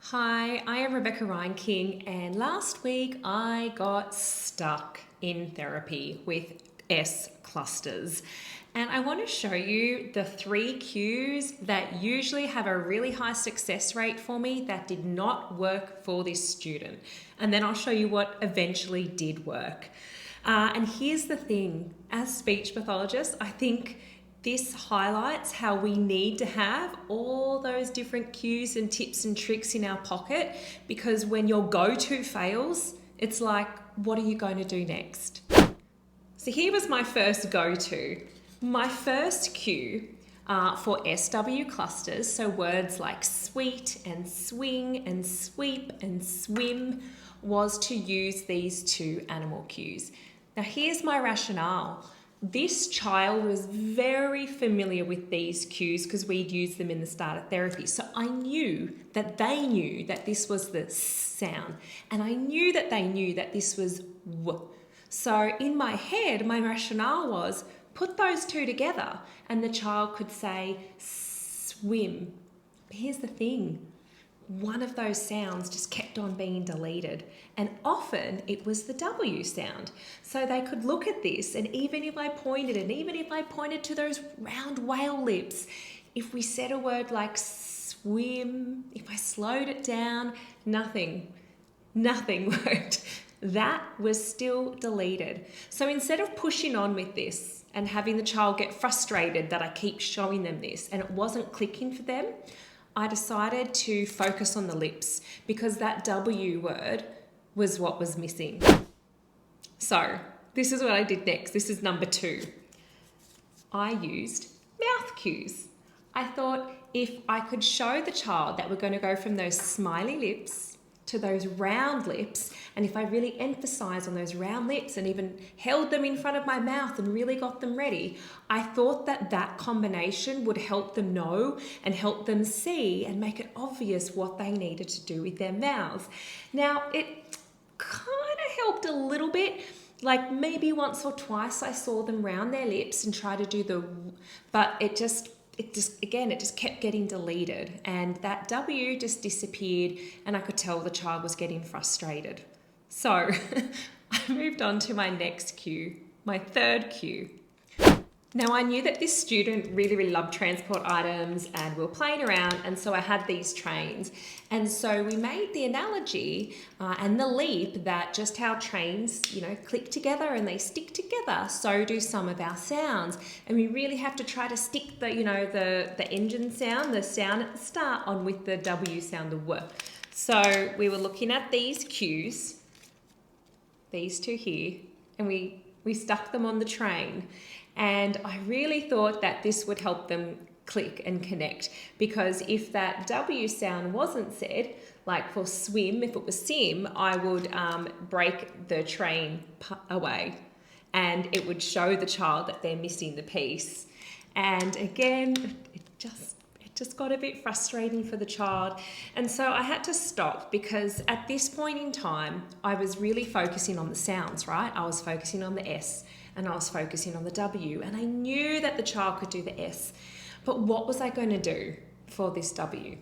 Hi, I am Rebecca Ryan King, and last week I got stuck in therapy with S clusters. And I want to show you the 3 cues that usually have a really high success rate for me that did not work for this student. And then I'll show you what eventually did work. And here's the thing, as speech pathologists, I think this highlights how we need to have all those different cues and tips and tricks in our pocket, because when your go-to fails, it's like, what are you going to do next? So here was my first go-to. My first cue for SW clusters, so words like sweet and swing and sweep and swim, was to use these 2 animal cues. Now here's my rationale. This child was very familiar with these cues because we'd used them in the start of therapy. So I knew that they knew that this was the sound, and I knew that they knew that this was w. So in my head, my rationale was put those 2 together and the child could say swim. But here's the thing. One of those sounds just kept on being deleted, and often it was the W sound. So they could look at this, and even if I pointed to those round whale lips, if we said a word like swim, if I slowed it down, nothing worked. That was still deleted. So instead of pushing on with this and having the child get frustrated that I keep showing them this and it wasn't clicking for them, I decided to focus on the lips because that W word was what was missing. So this is what I did next. This is number 2. I used mouth cues. I thought if I could show the child that we're going to go from those smiley lips to those round lips, and if I really emphasize on those round lips and even held them in front of my mouth and really got them ready, I thought that that combination would help them know and help them see and make it obvious what they needed to do with their mouths. Now, it kind of helped a little bit. Like maybe once or twice I saw them round their lips and try to do but it just kept getting deleted, and that W just disappeared, and I could tell the child was getting frustrated. So I moved on to my next cue, my 3rd cue. Now I knew that this student really loved transport items, and we were playing around, and so I had these trains. And so we made the analogy and the leap that just how trains, click together and they stick together, so do some of our sounds. And we really have to try to stick the engine sound, the sound at the start, on with the W sound, the W. So we were looking at these cues, these 2 here, and we stuck them on the train. And I really thought that this would help them click and connect, because if that W sound wasn't said, like for swim, if it was sim, I would break the train away, and it would show the child that they're missing the piece. And again, it just got a bit frustrating for the child. And so I had to stop, because at this point in time, I was really focusing on the sounds, right? I was focusing on the S and I was focusing on the W, and I knew that the child could do the S. But what was I going to do for this W?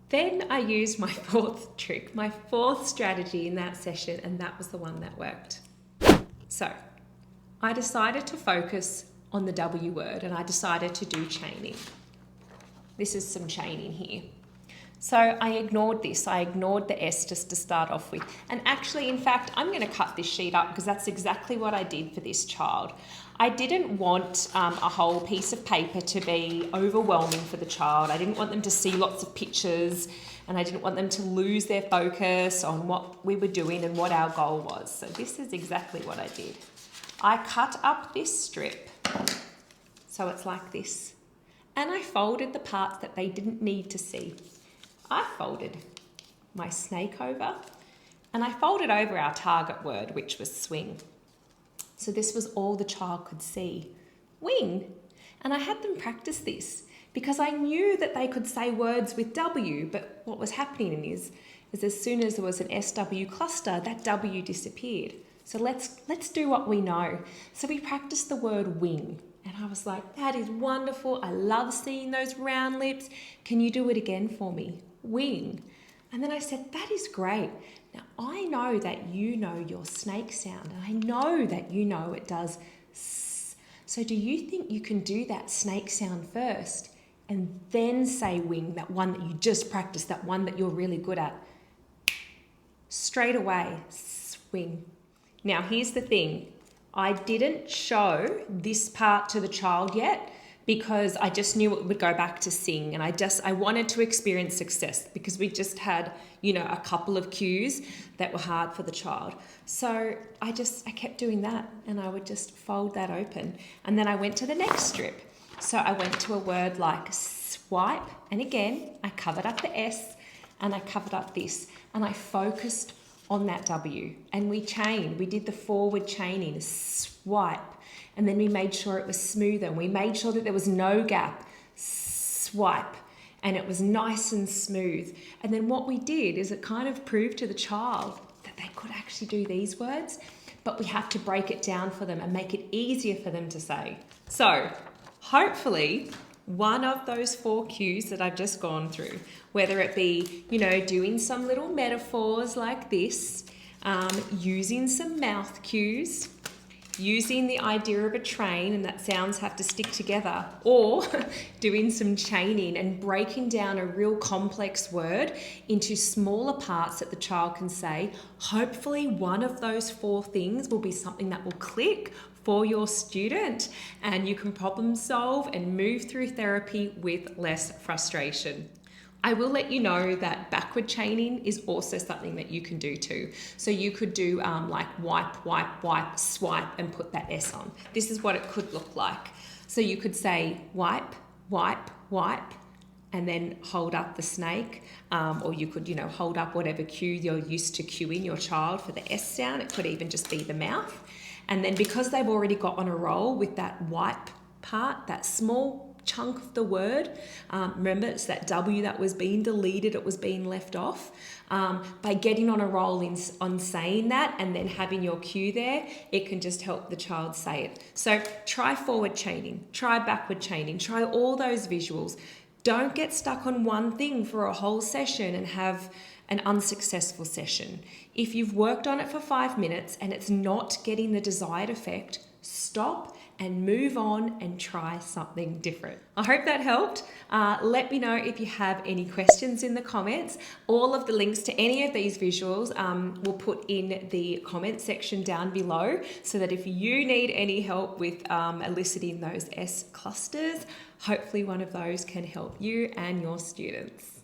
Then I used my 4th trick, my 4th strategy in that session, and that was the one that worked. So I decided to focus on the W word, and I decided to do chaining. This is some chaining here. So I ignored this. I ignored the S just to start off with. And actually, in fact, I'm going to cut this sheet up because that's exactly what I did for this child. I didn't want a whole piece of paper to be overwhelming for the child. I didn't want them to see lots of pictures, and I didn't want them to lose their focus on what we were doing and what our goal was. So this is exactly what I did. I cut up this strip so it's like this, and I folded the parts that they didn't need to see. I folded my snake over, and I folded over our target word, which was swing. So this was all the child could see, wing. And I had them practice this because I knew that they could say words with W, but what was happening is as soon as there was an SW cluster, that W disappeared. So let's do what we know. So we practiced the word wing. And I was like, that is wonderful. I love seeing those round lips. Can you do it again for me? Wing. And then I said, that is great. Now, I know that you know your snake sound, and I know that you know it does s. So do you think you can do that snake sound first and then say wing, that one that you just practiced, that one that you're really good at? Straight away, swing. Now, here's the thing. I didn't show this part to the child yet because I just knew it would go back to sing, and I wanted to experience success because we just had, a couple of cues that were hard for the child. So I kept doing that, and I would just fold that open. And then I went to the next strip. So I went to a word like swipe, and again, I covered up the S and I covered up this, and I focused on that W, and we did the forward chaining, swipe, and then we made sure it was smoother, and we made sure that there was no gap, swipe, and it was nice and smooth. And then what we did is it kind of proved to the child that they could actually do these words, but we have to break it down for them and make it easier for them to say. So hopefully one of those 4 cues that I've just gone through, whether it be, doing some little metaphors like this, using some mouth cues, using the idea of a train and that sounds have to stick together, or doing some chaining and breaking down a real complex word into smaller parts that the child can say. Hopefully one of those 4 things will be something that will click for your student, and you can problem solve and move through therapy with less frustration. I will let you know that backward chaining is also something that you can do too. So you could do like wipe, wipe, wipe, swipe, and put that S on. This is what it could look like. So you could say wipe, wipe, wipe, and then hold up the snake, or you could, hold up whatever cue you're used to cueing your child for the S sound. It could even just be the mouth. And then because they've already got on a roll with that wipe part, that small chunk of the word, remember it's that W that was being deleted, it was being left off. By getting on a roll on saying that and then having your cue there, it can just help the child say it. So try forward chaining, try backward chaining, try all those visuals. Don't get stuck on one thing for a whole session and have an unsuccessful session. If you've worked on it for 5 minutes and it's not getting the desired effect, stop and move on and try something different. I hope that helped. Let me know if you have any questions in the comments. All of the links to any of these visuals we'll put in the comment section down below, so that if you need any help with eliciting those S clusters, hopefully one of those can help you and your students.